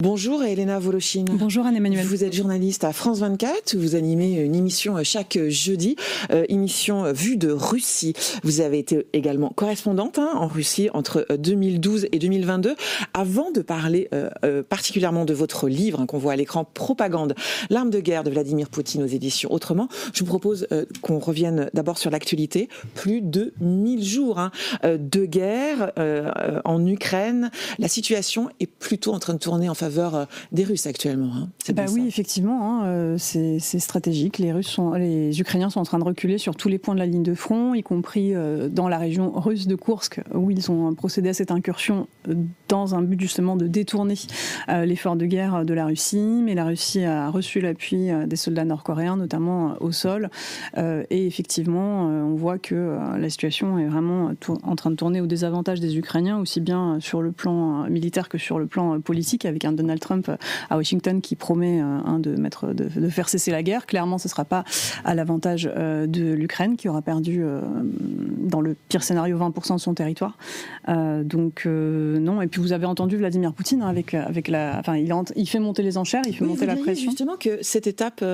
Bonjour Elena Volochine. Bonjour Anne-Emmanuel. Vous êtes journaliste à France 24, vous animez une émission chaque jeudi, émission Vue de Russie. Vous avez été également correspondante en Russie entre 2012 et 2022. Avant de parler particulièrement de votre livre qu'on voit à l'écran, Propagande, l'arme de guerre de Vladimir Poutine aux éditions Autrement, je vous propose qu'on revienne d'abord sur l'actualité. Plus de 1000 jours de guerre en Ukraine. La situation est plutôt en train de tourner en faveur des Russes actuellement. Oui, effectivement, c'est stratégique. Les Ukrainiens sont en train de reculer sur tous les points de la ligne de front, y compris dans la région russe de Koursk, où ils ont procédé à cette incursion dans un but justement de détourner l'effort de guerre de la Russie. Mais la Russie a reçu l'appui des soldats nord-coréens, notamment au sol. Et effectivement, on voit que la situation est vraiment en train de tourner au désavantage des Ukrainiens, aussi bien sur le plan militaire que sur le plan politique, avec un Donald Trump à Washington qui promet de faire cesser la guerre. Clairement, ce ne sera pas à l'avantage de l'Ukraine, qui aura perdu, dans le pire scénario, 20% de son territoire. Non. Et puis vous avez entendu Vladimir Poutine il fait monter les enchères, il fait monter la pression. Justement que cette étape,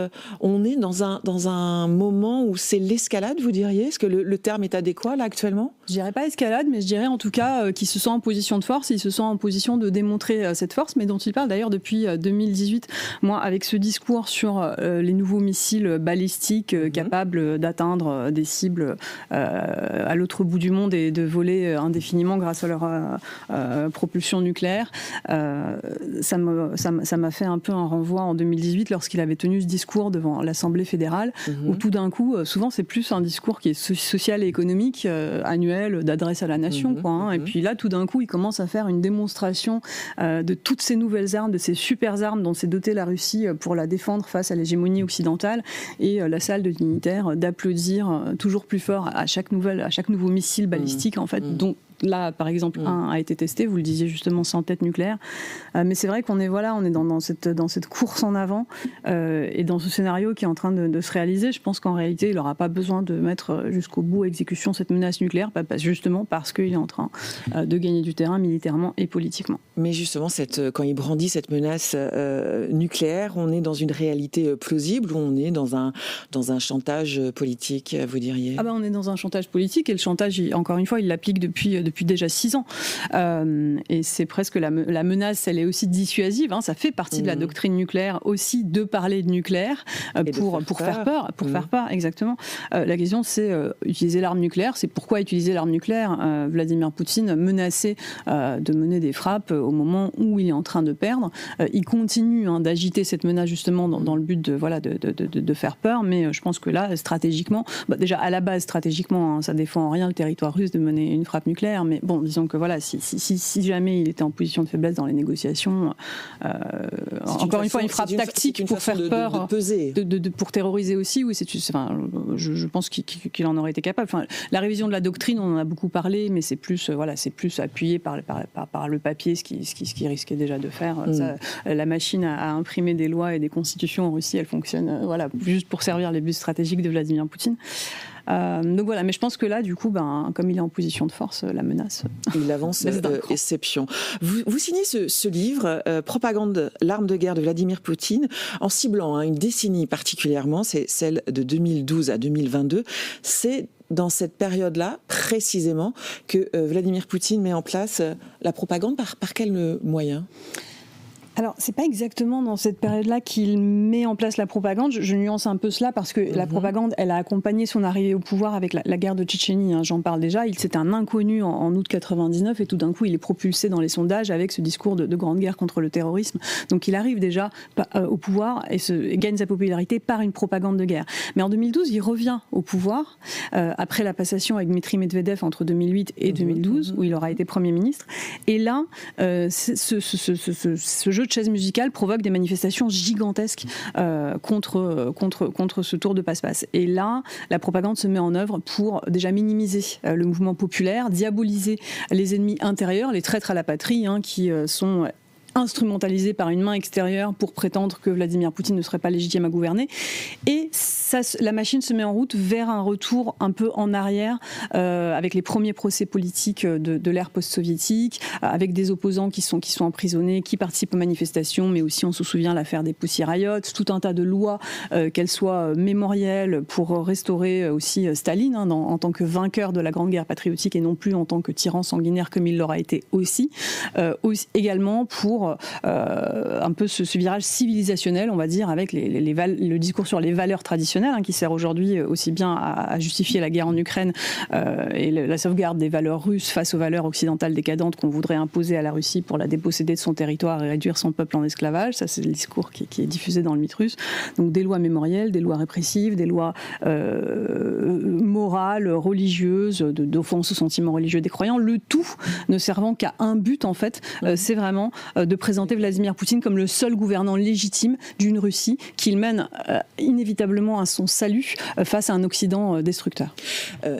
on est dans un moment où c'est l'escalade, vous diriez ? Est-ce que le terme est adéquat là actuellement ? Je dirais pas escalade, mais je dirais en tout cas qu'il se sent en position de force, il se sent en position de démontrer cette force, mais dont il parle d'ailleurs depuis 2018. Moi, avec ce discours sur les nouveaux missiles balistiques capables d'atteindre des cibles à l'autre bout du monde et de voler indéfiniment grâce à leur propulsion nucléaire, ça m'a fait un peu un renvoi en 2018 lorsqu'il avait tenu ce discours devant l'Assemblée fédérale, où tout d'un coup, souvent c'est plus un discours qui est social et économique, annuel, d'adresse à la nation, et puis là, tout d'un coup, il commence à faire une démonstration de toutes ces nouvelles armes, de ces super armes dont s'est dotée la Russie pour la défendre face à l'hégémonie occidentale, et la salle de dignitaires d'applaudir toujours plus fort à chaque nouveau missile balistique, en fait, dont là, par exemple, un a été testé, vous le disiez justement, sans tête nucléaire. Mais c'est vrai qu'on est dans cette course en avant et dans ce scénario qui est en train de se réaliser. Je pense qu'en réalité, il n'aura pas besoin de mettre jusqu'au bout exécution cette menace nucléaire, justement parce qu'il est en train de gagner du terrain militairement et politiquement. Mais justement, quand il brandit cette menace nucléaire, on est dans une réalité plausible ou on est dans un chantage politique, vous diriez ? On est dans un chantage politique, et le chantage, encore une fois, il l'applique depuis déjà 6 ans. Et c'est presque la menace, elle est aussi dissuasive. Ça fait partie de la doctrine nucléaire aussi de parler de nucléaire pour faire peur. Faire peur, exactement. La question, c'est utiliser l'arme nucléaire. C'est pourquoi utiliser l'arme nucléaire ? Vladimir Poutine menaçait de mener des frappes au moment où il est en train de perdre. Il continue d'agiter cette menace justement dans le but de faire peur, mais je pense que là, stratégiquement, déjà à la base, stratégiquement, ça défend en rien le territoire russe de mener une frappe nucléaire. Mais bon, disons que si jamais il était en position de faiblesse dans les négociations, encore une fois, une frappe tactique pour faire peur, de peser. Pour terroriser aussi, oui, je pense qu'il en aurait été capable. La révision de la doctrine, on en a beaucoup parlé, mais c'est plus appuyé par le papier, ce qui risquait déjà de faire. La machine à imprimer des lois et des constitutions en Russie, elle fonctionne juste pour servir les buts stratégiques de Vladimir Poutine. Mais je pense que là, du coup, comme il est en position de force, la menace. Il avance exception. Vous signez ce livre, Propagande, l'arme de guerre de Vladimir Poutine, en ciblant une décennie particulièrement, c'est celle de 2012 à 2022. C'est dans cette période-là, précisément, que Vladimir Poutine met en place la propagande. Par quels moyens ? Alors, c'est pas exactement dans cette période-là qu'il met en place la propagande. Je nuance un peu cela parce que la propagande, elle a accompagné son arrivée au pouvoir avec la guerre de Tchétchénie. J'en parle déjà. C'était un inconnu en août 99 et tout d'un coup, il est propulsé dans les sondages avec ce discours de grande guerre contre le terrorisme. Donc, il arrive déjà au pouvoir et gagne sa popularité par une propagande de guerre. Mais en 2012, il revient au pouvoir après la passation avec Dmitri Medvedev entre 2008 et 2012, où il aura été Premier ministre. Et là, ce jeu de chaise musicale provoque des manifestations gigantesques contre ce tour de passe-passe. Et là, la propagande se met en œuvre pour déjà minimiser le mouvement populaire, diaboliser les ennemis intérieurs, les traîtres à la patrie, qui sont instrumentalisé par une main extérieure pour prétendre que Vladimir Poutine ne serait pas légitime à gouverner. Et ça, la machine se met en route vers un retour un peu en arrière, avec les premiers procès politiques de l'ère post-soviétique, avec des opposants qui sont emprisonnés, qui participent aux manifestations, mais aussi on se souvient l'affaire des Pussy Riots, tout un tas de lois, qu'elles soient mémorielles pour restaurer aussi Staline en tant que vainqueur de la Grande Guerre patriotique et non plus en tant que tyran sanguinaire comme il l'aura été aussi également pour un peu ce virage civilisationnel, on va dire, avec le discours sur les valeurs traditionnelles, qui sert aujourd'hui aussi bien à justifier la guerre en Ukraine et la sauvegarde des valeurs russes face aux valeurs occidentales décadentes qu'on voudrait imposer à la Russie pour la déposséder de son territoire et réduire son peuple en esclavage. Ça, c'est le discours qui est diffusé dans le mythe russe. Donc des lois mémorielles, des lois répressives, des lois morales, religieuses, d'offense aux sentiments religieux des croyants, le tout ne servant qu'à un but, en fait, c'est vraiment de présenter Vladimir Poutine comme le seul gouvernant légitime d'une Russie qu'il mène inévitablement à son salut face à un Occident destructeur.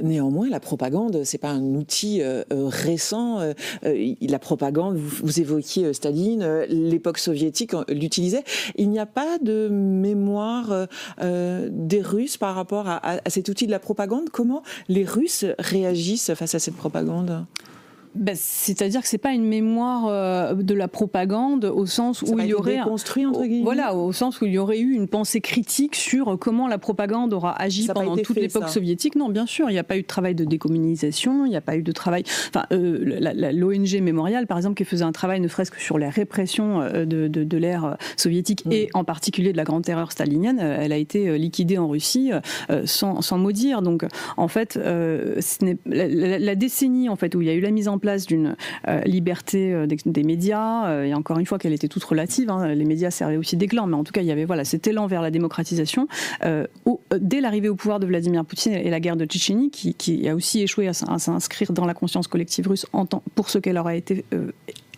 Néanmoins, la propagande, c'est pas un outil récent. La propagande, vous évoquiez Staline, l'époque soviétique l'utilisait. Il n'y a pas de mémoire des Russes par rapport à cet outil de la propagande. Comment les Russes réagissent face à cette propagande ? C'est-à-dire que c'est pas une mémoire de la propagande au sens où il y aurait déconstruit, entre guillemets. Voilà, au sens où il y aurait eu une pensée critique sur comment la propagande aura agi pendant toute l'époque soviétique. Non, bien sûr, il n'y a pas eu de travail de décommunisation, il n'y a pas eu de travail. Enfin, l'ONG Mémorial, par exemple, qui faisait un travail ne serait-ce que sur les répressions de l'ère soviétique et en particulier de la grande terreur stalinienne, elle a été liquidée en Russie sans mot dire. Donc, en fait, la décennie en fait où il y a eu la mise en place d'une liberté des médias, et encore une fois qu'elle était toute relative, les médias servaient aussi d'éclan, mais en tout cas il y avait cet élan vers la démocratisation dès l'arrivée au pouvoir de Vladimir Poutine et la guerre de Tchétchénie qui a aussi échoué à s'inscrire dans la conscience collective russe pour ce qu'elle aura été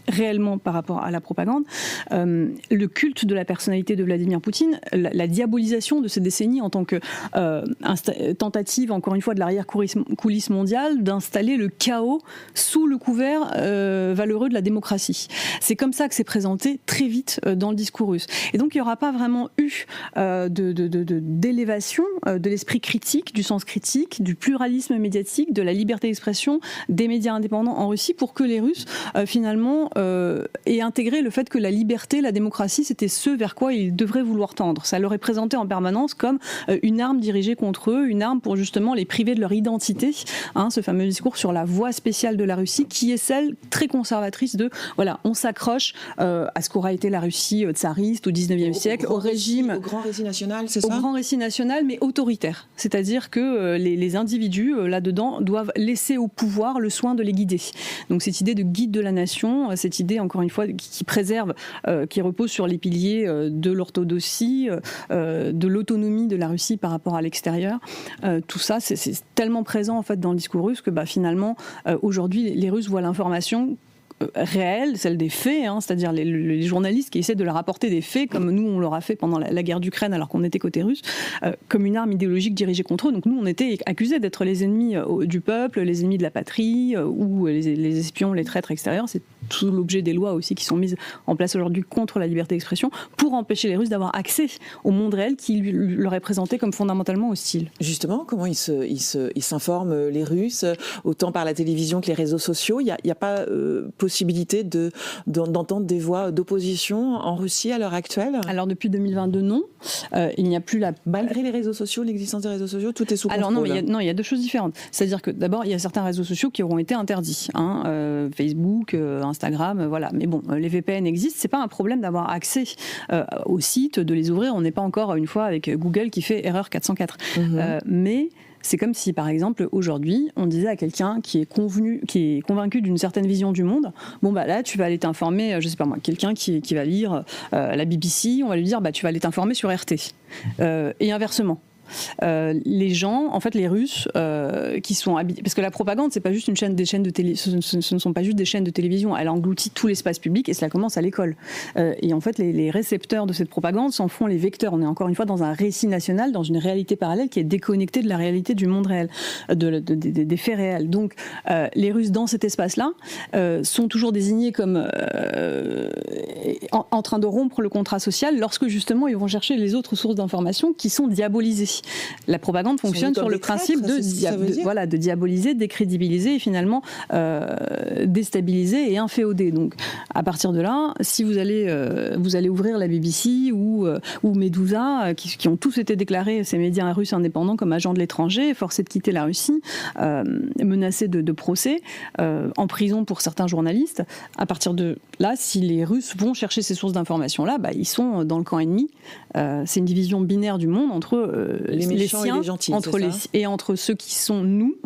réellement par rapport à la propagande, le culte de la personnalité de Vladimir Poutine, la diabolisation de ces décennies en tant que tentative, encore une fois, de l'arrière-coulisse mondiale, d'installer le chaos sous le couvert valeureux de la démocratie. C'est comme ça que c'est présenté très vite dans le discours russe. Et donc il n'y aura pas vraiment eu d'élévation de l'esprit critique, du sens critique, du pluralisme médiatique, de la liberté d'expression des médias indépendants en Russie pour que les Russes, finalement, et intégrer le fait que la liberté, la démocratie, c'était ce vers quoi ils devraient vouloir tendre. Ça leur est présenté en permanence comme une arme dirigée contre eux, une arme pour justement les priver de leur identité. Ce fameux discours sur la voie spéciale de la Russie, qui est celle très conservatrice de, voilà, on s'accroche à ce qu'aura été la Russie tsariste au 19e siècle, au régime... Au grand récit national, c'est ça ? Au grand récit national, mais autoritaire. C'est-à-dire que les individus, là-dedans, doivent laisser au pouvoir le soin de les guider. Donc cette idée de guide de la nation, cette idée, encore une fois, qui préserve, qui repose sur les piliers de l'orthodoxie, de l'autonomie de la Russie par rapport à l'extérieur. Tout ça, c'est tellement présent en fait dans le discours russe que finalement, aujourd'hui, les Russes voient l'information réelle, celle des faits, c'est-à-dire les journalistes qui essaient de leur apporter des faits, comme nous on leur a fait pendant la guerre d'Ukraine alors qu'on était côté russe, comme une arme idéologique dirigée contre eux. Donc nous on était accusés d'être les ennemis du peuple, les ennemis de la patrie, ou les espions, les traîtres extérieurs. C'est tout l'objet des lois aussi qui sont mises en place aujourd'hui contre la liberté d'expression pour empêcher les Russes d'avoir accès au monde réel qui leur est présenté comme fondamentalement hostile. Justement, comment ils s'informent, les Russes, autant par la télévision que les réseaux sociaux? Il n'y a pas possibilité d'entendre des voix d'opposition en Russie à l'heure actuelle? Alors depuis 2022, non. Il n'y a plus Malgré les réseaux sociaux, l'existence des réseaux sociaux, tout est sous contrôle. Alors non, il y a deux choses différentes. C'est-à-dire que d'abord, il y a certains réseaux sociaux qui auront été interdits. Facebook, Instagram, voilà. Mais bon, les VPN existent. C'est pas un problème d'avoir accès aux sites, de les ouvrir. On n'est pas encore une fois avec Google qui fait erreur 404. Mais c'est comme si, par exemple, aujourd'hui, on disait à quelqu'un qui est convaincu d'une certaine vision du monde, là, tu vas aller t'informer, je sais pas moi, quelqu'un qui va lire la BBC, on va lui dire, tu vas aller t'informer sur RT. Et inversement. les gens, en fait, les Russes qui sont habitués, parce que la propagande, c'est pas juste des chaînes de télé, ce ne sont pas juste des chaînes de télévision. Elle engloutit tout l'espace public et cela commence à l'école. Et en fait, les récepteurs de cette propagande s'en font les vecteurs. On est encore une fois dans un récit national, dans une réalité parallèle qui est déconnectée de la réalité du monde réel, des faits réels. Donc, les Russes dans cet espace-là sont toujours désignés comme en train de rompre le contrat social lorsque justement ils vont chercher les autres sources d'informations qui sont diabolisées. La propagande fonctionne sur le principe de diaboliser, décrédibiliser et finalement déstabiliser et inféoder. Donc à partir de là, si vous allez ouvrir la BBC ou Medusa, qui ont tous été déclarés, ces médias russes indépendants, comme agents de l'étranger, forcés de quitter la Russie, menacés de procès, en prison pour certains journalistes, à partir de là, si les Russes vont chercher ces sources d'informations-là, ils sont dans le camp ennemi. C'est une division binaire du monde entre les siens, et les gentils, entre ceux qui sont nous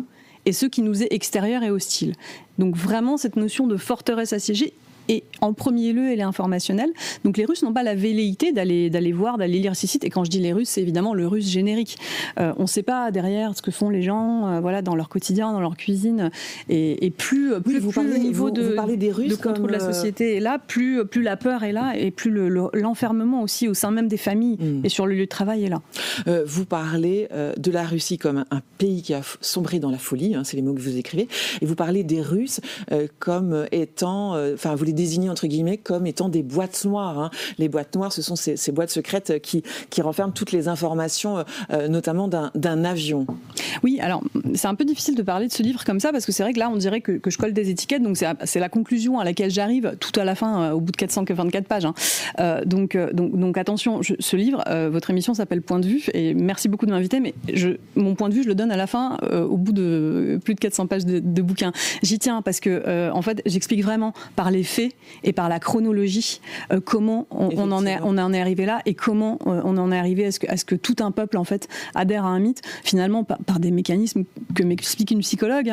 et ceux qui nous est extérieurs et hostiles. Donc vraiment, cette notion de forteresse assiégée, et en premier lieu, elle est informationnelle. Donc les Russes n'ont pas la velléité d'aller voir, d'aller lire ces sites. Et quand je dis les Russes, c'est évidemment le russe générique. On ne sait pas derrière ce que font les gens dans leur quotidien, dans leur cuisine. Et plus le niveau de contrôle de la société est là, plus la peur est là, et plus l'enfermement aussi au sein même des familles et sur le lieu de travail est là. Vous parlez de la Russie comme un pays qui a sombré dans la folie, c'est les mots que vous écrivez, et vous parlez des Russes comme étant, vous les désignez entre guillemets comme étant des boîtes noires. Les boîtes noires, ce sont ces boîtes secrètes qui renferment toutes les informations, notamment d'un avion. Oui, alors c'est un peu difficile de parler de ce livre comme ça, parce que c'est vrai que là on dirait que je colle des étiquettes, donc c'est la conclusion à laquelle j'arrive tout à la fin, au bout de 424 pages. Donc attention, ce livre, votre émission s'appelle Point de vue, et merci beaucoup de m'inviter, mais mon point de vue, je le donne à la fin, au bout de plus de 400 pages de bouquin. J'y tiens parce que en fait, j'explique vraiment par les faits et par la chronologie comment on en est arrivé là, et comment on en est arrivé à ce que tout un peuple en fait adhère à un mythe, finalement par des mécanismes que m'explique une psychologue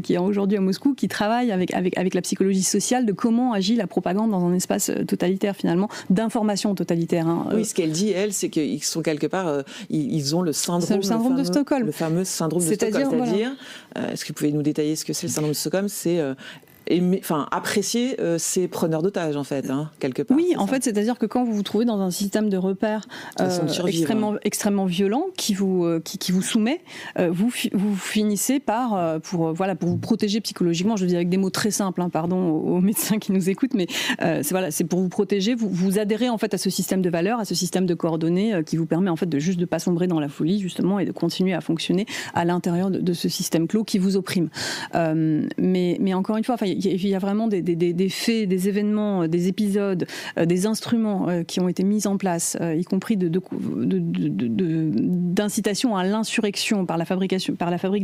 qui est aujourd'hui à Moscou, qui travaille avec la psychologie sociale de comment agit la propagande dans un espace totalitaire, finalement, d'information totalitaire. Oui, ce qu'elle dit, elle, c'est qu'ils sont quelque part, ils ont le syndrome de Stockholm. Le fameux syndrome de Stockholm. C'est-à-dire, est-ce que vous pouvez nous détailler ce que c'est le syndrome de Stockholm? C'est apprécier ces preneurs d'otages, en fait, quelque part. Oui, en fait, c'est-à-dire que quand vous vous trouvez dans un système de repères extrêmement violent qui vous soumet, vous finissez par, pour vous protéger psychologiquement, je le dis avec des mots très simples, pardon aux médecins qui nous écoutent, mais c'est pour vous protéger, vous adhérez en fait à ce système de valeurs, à ce système de coordonnées qui vous permet en fait de juste de pas sombrer dans la folie, justement, et de continuer à fonctionner à l'intérieur de ce système clos qui vous opprime. Mais encore une fois, il y a vraiment des faits, des événements, des épisodes, des instruments qui ont été mis en place, y compris d'incitation à l'insurrection par la fabrique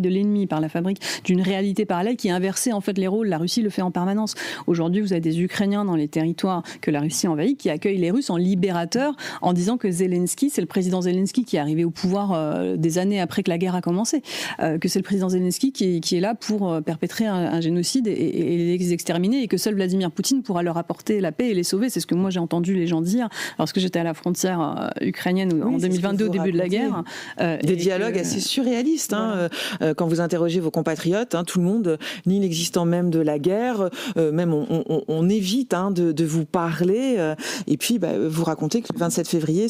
de l'ennemi, par la fabrique d'une réalité parallèle qui inversait en fait les rôles. La Russie le fait en permanence. Aujourd'hui, vous avez des Ukrainiens dans les territoires que la Russie envahit qui accueillent les Russes en libérateurs, en disant que Zelensky, c'est le président Zelensky qui est arrivé au pouvoir des années après que la guerre a commencé, que c'est le président Zelensky qui est là pour perpétrer un génocide et les exterminer, et que seul Vladimir Poutine pourra leur apporter la paix et les sauver. C'est ce que moi j'ai entendu les gens dire lorsque j'étais à la frontière ukrainienne en 2022 au début de la guerre. Des dialogues assez surréalistes. Quand vous interrogez vos compatriotes, tout le monde nie l'existence même de la guerre, même on évite de vous parler, et puis vous racontez que le 27 février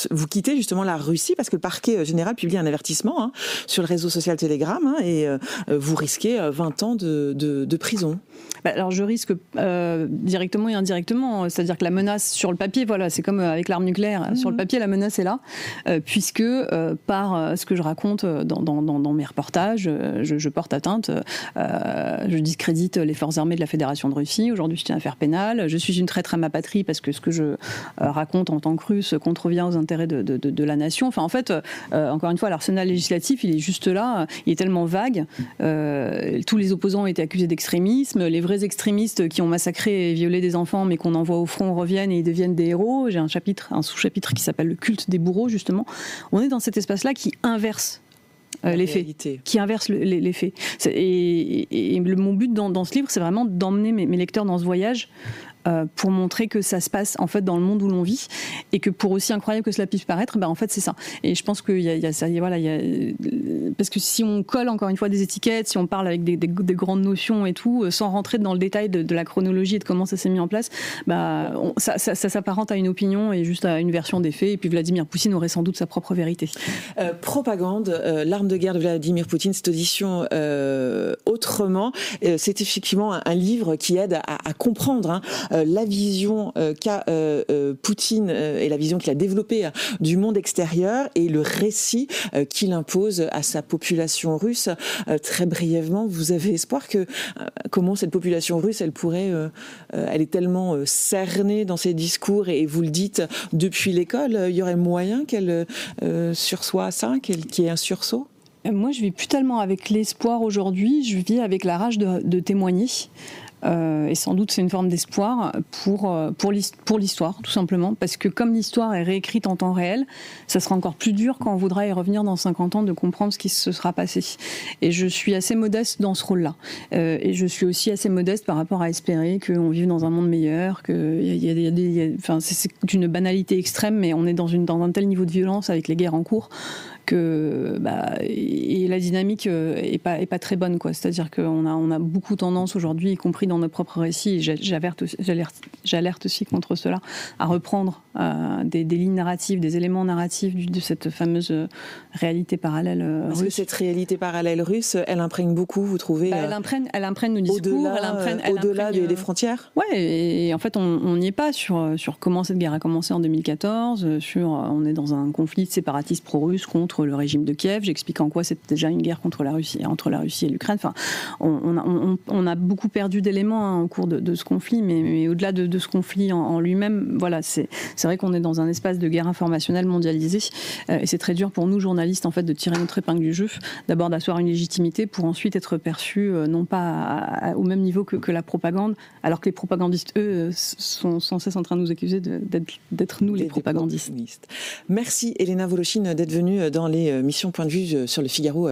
vous quittez justement la Russie parce que le parquet général publie un avertissement sur le réseau social Telegram, et vous risquez 20 ans de prison. Alors je risque directement et indirectement, c'est-à-dire que la menace sur le papier, c'est comme avec l'arme nucléaire, sur le papier la menace est là, puisque par ce que je raconte dans mes reportages, je porte atteinte, je discrédite les forces armées de la Fédération de Russie. Aujourd'hui, je tiens à affaire pénale. Je suis une traître à ma patrie parce que ce que je raconte en tant que Russe contrevient aux intérêts de la nation. Enfin, en fait, encore une fois, l'arsenal législatif, il est juste là, il est tellement vague. Tous les opposants ont été accusés d'extrémisme. Les vrais extrémistes qui ont massacré et violé des enfants mais qu'on envoie au front reviennent et ils deviennent des héros. J'ai un sous-chapitre qui s'appelle le culte des bourreaux, justement. On est dans cet espace-là qui inverse les faits, qui inverse les faits. Et mon but dans ce livre, c'est vraiment d'emmener mes lecteurs dans ce voyage pour montrer que ça se passe en fait dans le monde où l'on vit et que pour aussi incroyable que cela puisse paraître, en fait c'est ça. Et je pense qu'il y a ça, voilà, parce que si on colle encore une fois des étiquettes, si on parle avec des grandes notions et tout, sans rentrer dans le détail de la chronologie et de comment ça s'est mis en place, ça s'apparente à une opinion et juste à une version des faits. Et puis Vladimir Poutine aurait sans doute sa propre vérité. Propagande, l'arme de guerre de Vladimir Poutine, cette audition autrement. C'est effectivement un livre qui aide à comprendre la vision qu'a Poutine et la vision qu'il a développée du monde extérieur et le récit qu'il impose à sa population russe. Très brièvement, vous avez espoir que comment cette population russe, elle est tellement cernée dans ses discours et vous le dites depuis l'école, il y aurait moyen qu'elle sursoit à ça, qu'il y ait un sursaut? Moi, je vis plus tellement avec l'espoir aujourd'hui, je vis avec la rage de témoigner. Et sans doute c'est une forme d'espoir pour l'histoire, tout simplement, parce que comme l'histoire est réécrite en temps réel, ça sera encore plus dur quand on voudra y revenir dans 50 ans de comprendre ce qui se sera passé. Et je suis assez modeste dans ce rôle-là. Et je suis aussi assez modeste par rapport à espérer qu'on vive dans un monde meilleur, c'est d'une banalité extrême, mais on est dans un tel niveau de violence avec les guerres en cours que et la dynamique est pas très bonne, quoi. C'est-à-dire qu'on a beaucoup tendance aujourd'hui, y compris dans nos propres récits, et j'alerte aussi contre cela, à reprendre des lignes narratives, des éléments narratifs de cette fameuse réalité parallèle russe. Parce que cette réalité parallèle russe, elle imprègne beaucoup, vous trouvez elle imprègne nos discours, au-delà des frontières. Ouais, et en fait on n'y est pas sur comment cette guerre a commencé en 2014, on est dans un conflit de séparatistes pro-russes contre le régime de Kiev. J'explique en quoi c'est déjà une guerre entre la Russie et l'Ukraine. Enfin, on a beaucoup perdu d'éléments au cours de ce conflit, mais au-delà de ce conflit en lui-même, voilà, c'est vrai qu'on est dans un espace de guerre informationnelle mondialisé, et c'est très dur pour nous journalistes en fait de tirer notre épingle du jeu, d'abord d'asseoir une légitimité pour ensuite être perçus non pas au même niveau que la propagande, alors que les propagandistes eux sont sans cesse en train de nous accuser d'être nous les propagandistes. Merci Elena Voloshin d'être venue dans les missions Point de vue sur le Figaro.